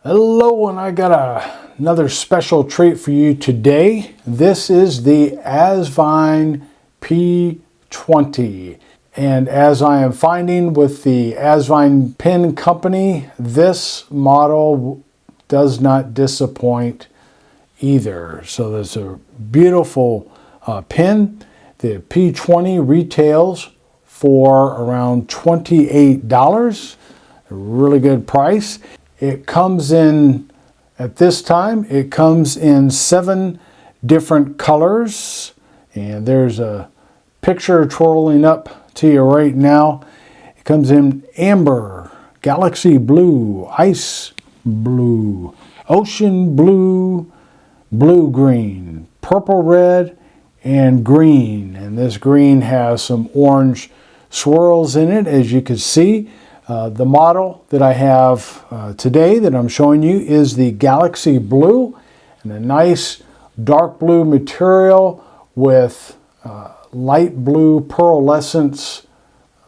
Hello, and I got another special treat for you today. This is the Asvine P20. And as I am finding with the Asvine Pen Company, this model does not disappoint either. So there's a beautiful pen. The P20 retails for around $28. A really good price. It comes in, at this time, it comes in 7 different colors. And there's a picture twirling up to you right now. It comes in amber, galaxy blue, ice blue, ocean blue, blue green, purple red, and green. And this green has some orange swirls in it, as you can see. The model that I have today that I'm showing you is the Galaxy Blue, and a nice dark blue material with light blue pearlescence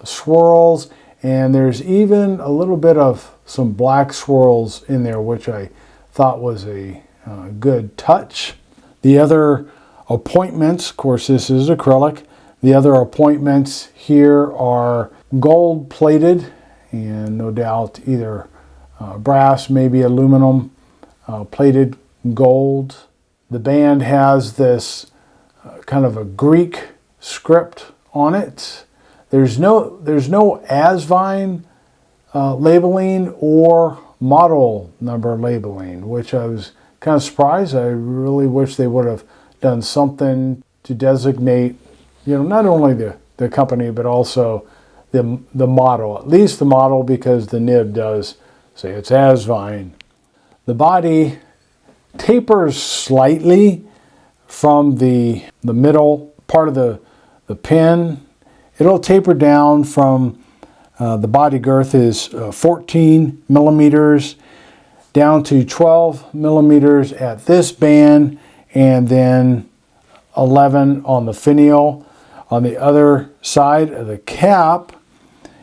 swirls, and there's even a little bit of some black swirls in there, which I thought was a good touch. The other appointments, of course this is acrylic, the other appointments here are gold plated, and no doubt either brass, maybe aluminum, plated gold. The band has this kind of a Greek script on it. There's no Asvine labeling or model number labeling, which I was kind of surprised. I really wish they would have done something to designate, not only the company, but also the model, at least the model, because the nib does say it's Asvine. The body tapers slightly from the middle part of the pen. It'll taper down from the body girth is 14 millimeters down to 12 millimeters at this band, and then 11 on the finial. On the other side of the cap,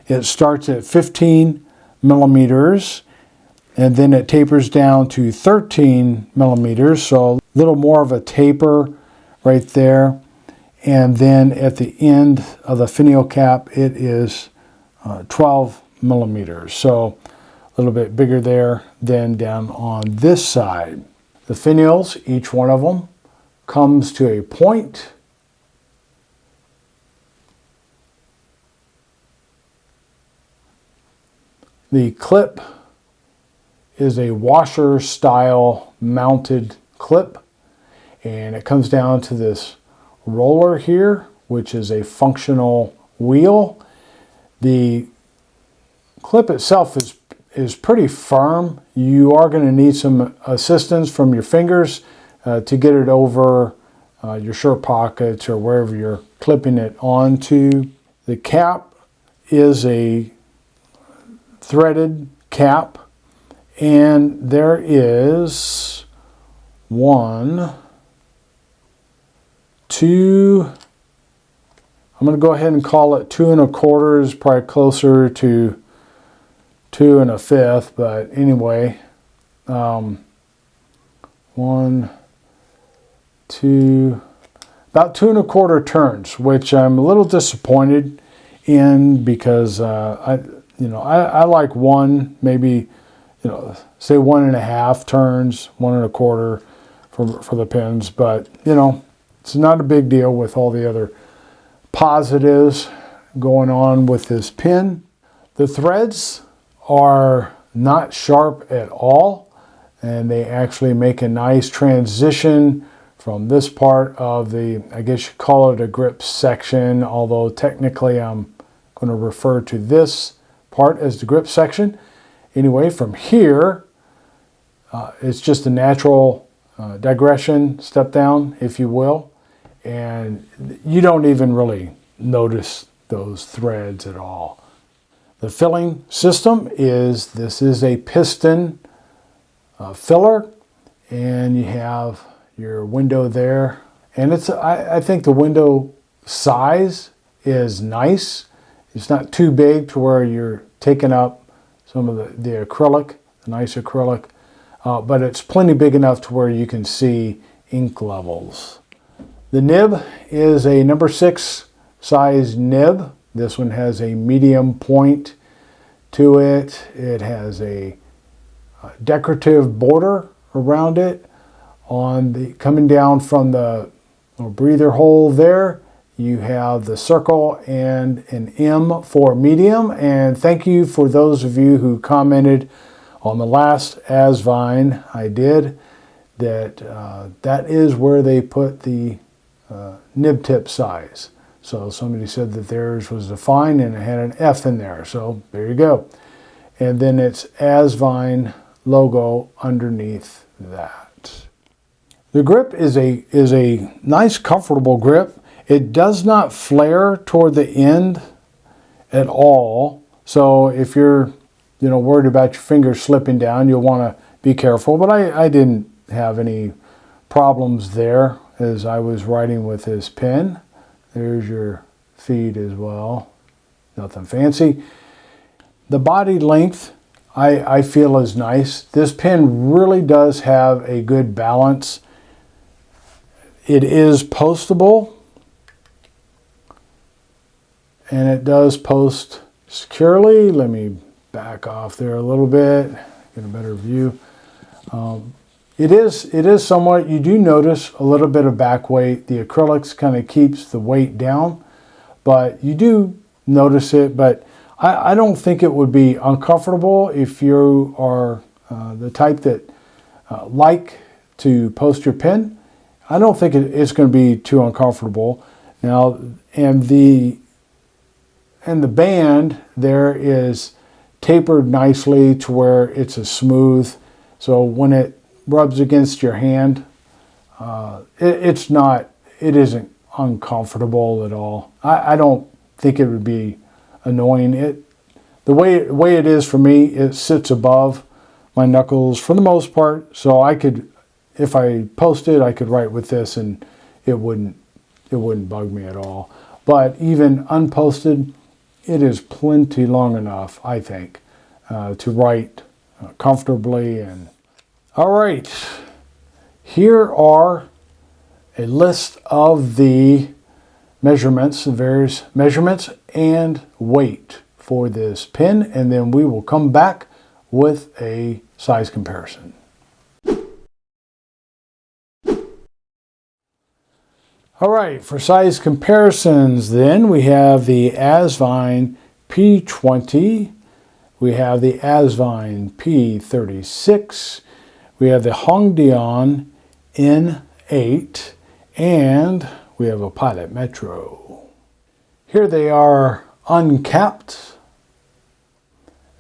it starts at 15 millimeters, and then it tapers down to 13 millimeters, so a little more of a taper right there. And then at the end of the finial cap, it is 12 millimeters, so a little bit bigger there than down on this side. The finials, each one of them, comes to a point. The clip is a washer style mounted clip, and it comes down to this roller here, which is a functional wheel. The clip itself is pretty firm. You are going to need some assistance from your fingers to get it over your shirt pockets or wherever you're clipping it onto. The cap is a threaded cap, and there is 1, 2, I'm going to go ahead and call it 2 1/4, is probably closer to 2 1/5, but anyway, 1, 2, about 2 1/4 turns, which I'm a little disappointed in, because I like one, maybe, say 1 1/2 turns, 1 1/4 for the pens, but it's not a big deal with all the other positives going on with this pen. The threads are not sharp at all, and they actually make a nice transition from this part of the, I guess you call it a grip section, although technically I'm going to refer to this part as the grip section. Anyway, from here, it's just a natural digression, step down, if you will, and you don't even really notice those threads at all. The filling system is, this is a piston filler, and you have your window there, and it's, I think the window size is nice. It's not too big to where you're taking up some of the acrylic, the nice acrylic but it's plenty big enough to where you can see ink levels. The nib is a number 6 size nib. This one has a medium point to it. It has a decorative border around it. Coming down from the breather hole there, you have the circle and an M for medium. And thank you for those of you who commented on the last Asvine I did that that is where they put the nib tip size. So somebody said that theirs was a fine and it had an F in there. So there you go. And then it's Asvine logo underneath that. The grip is a nice, comfortable grip. It does not flare toward the end at all. So if you're worried about your fingers slipping down, you'll want to be careful. But I didn't have any problems there as I was writing with this pen. There's your feed as well. Nothing fancy. The body length I feel is nice. This pen really does have a good balance. It is postable, and it does post securely. Let me back off there a little bit, get a better view. It is somewhat, you do notice a little bit of back weight. The acrylics kind of keeps the weight down, but you do notice it. But I don't think it would be uncomfortable if you are the type that like to post your pen. I don't think it's going to be too uncomfortable. Now, and the band there is tapered nicely to where it's a smooth. So when it rubs against your hand, it isn't uncomfortable at all. I don't think it would be annoying. The way it is for me, it sits above my knuckles for the most part. So I could, if I posted, I could write with this and it wouldn't bug me at all. But even unposted, it is plenty long enough, I think, to write comfortably. And all right, here are a list of the measurements, the various measurements and weight for this pen, and then we will come back with a size comparison. All right, for size comparisons then, we have the Asvine P20, we have the Asvine P36, we have the Hongdian N8, and we have a Pilot Metro. Here they are uncapped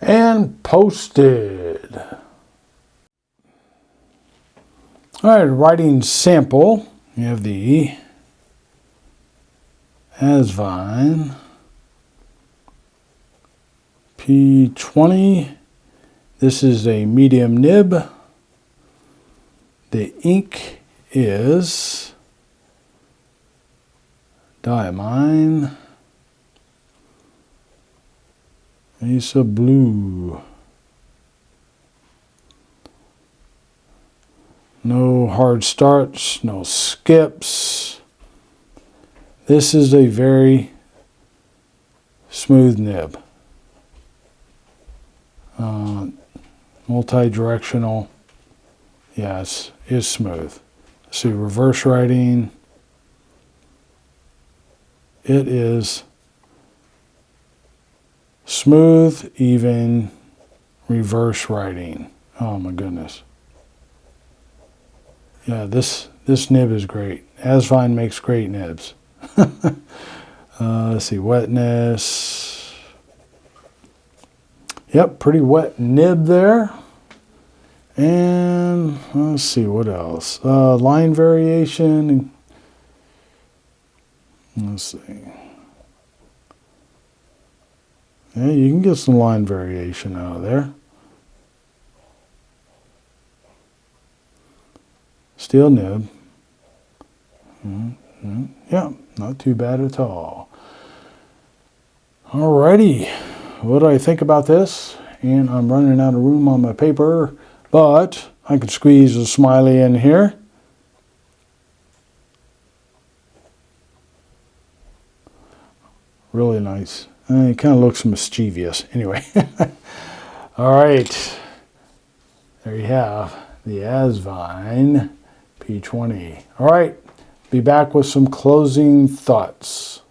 and posted. All right, writing sample, we have the Asvine P20. This is a medium nib. The ink is Diamine Mesa Blue. No hard starts, no skips. This is a very smooth nib. Multi-directional. Yes, it's smooth. See, reverse writing. It is smooth, even reverse writing. Oh my goodness. Yeah, this nib is great. Asvine makes great nibs. Let's see, wetness. Yep, pretty wet nib there. And let's see, what else? Line variation. Let's see. Yeah, you can get some line variation out of there. Steel nib. Yeah, not too bad at all. Alrighty, what do I think about this? And I'm running out of room on my paper, but I could squeeze a smiley in here. Really nice. It kind of looks mischievous. Anyway. All right. There you have the Asvine P20. All right. Be back with some closing thoughts.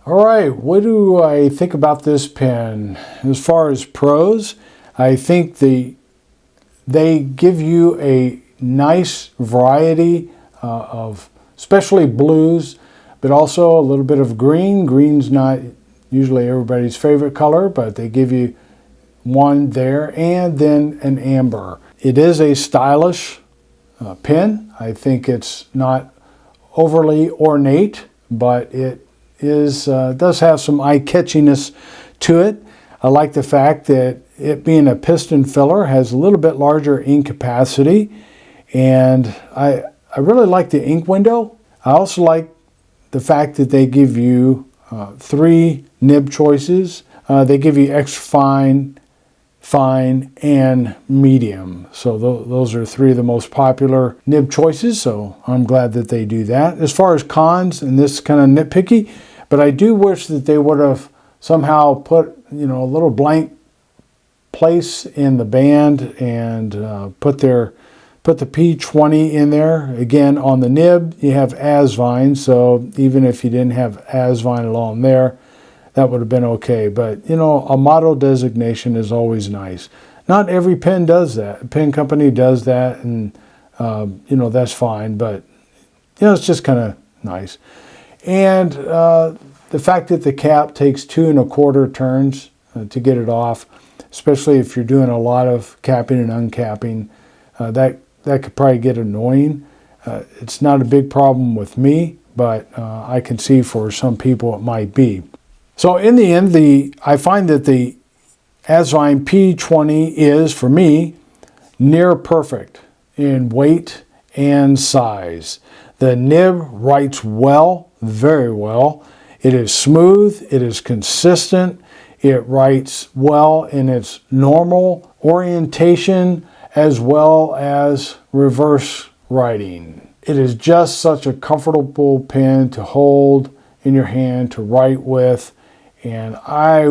All right. What do I think about this pen? As far as pros, I think they give you a nice variety of especially blues, but also a little bit of green. Green's not usually everybody's favorite color, but they give you one there, and then an amber. It is a stylish pen. I think it's not overly ornate, but it is does have some eye-catchiness to it. I like the fact that it being a piston filler has a little bit larger ink capacity, and I really like the ink window. I also like the fact that they give you 3 nib choices. They give you extra fine, fine, and medium. So those are 3 of the most popular nib choices, so I'm glad that they do that. As far as cons, and this is kind of nitpicky, but I do wish that they would have somehow put, you know, a little blank place in the band and put the P20 in there. Again, on the nib, you have Asvine, so even if you didn't have Asvine along there, that would have been okay. But, you know, a model designation is always nice. Not every pen does that. A pen company does that, and, you know, that's fine. But, you know, it's just kind of nice. And the fact that the cap takes 2 1/4 turns to get it off, especially if you're doing a lot of capping and uncapping, that could probably get annoying. It's not a big problem with me, but I can see for some people it might be. So in the end, I find that the Asvine P20 is, for me, near perfect in weight and size. The nib writes well, very well. It is smooth, it is consistent, it writes well in its normal orientation as well as reverse writing. It is just such a comfortable pen to hold in your hand, to write with, and I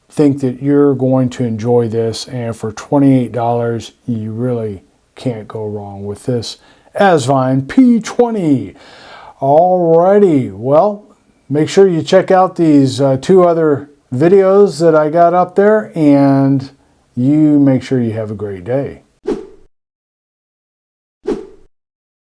think that you're going to enjoy this, and for $28, you really can't go wrong with this Asvine P20. Alrighty, well, make sure you check out these 2 other videos that I got up there, and you make sure you have a great day.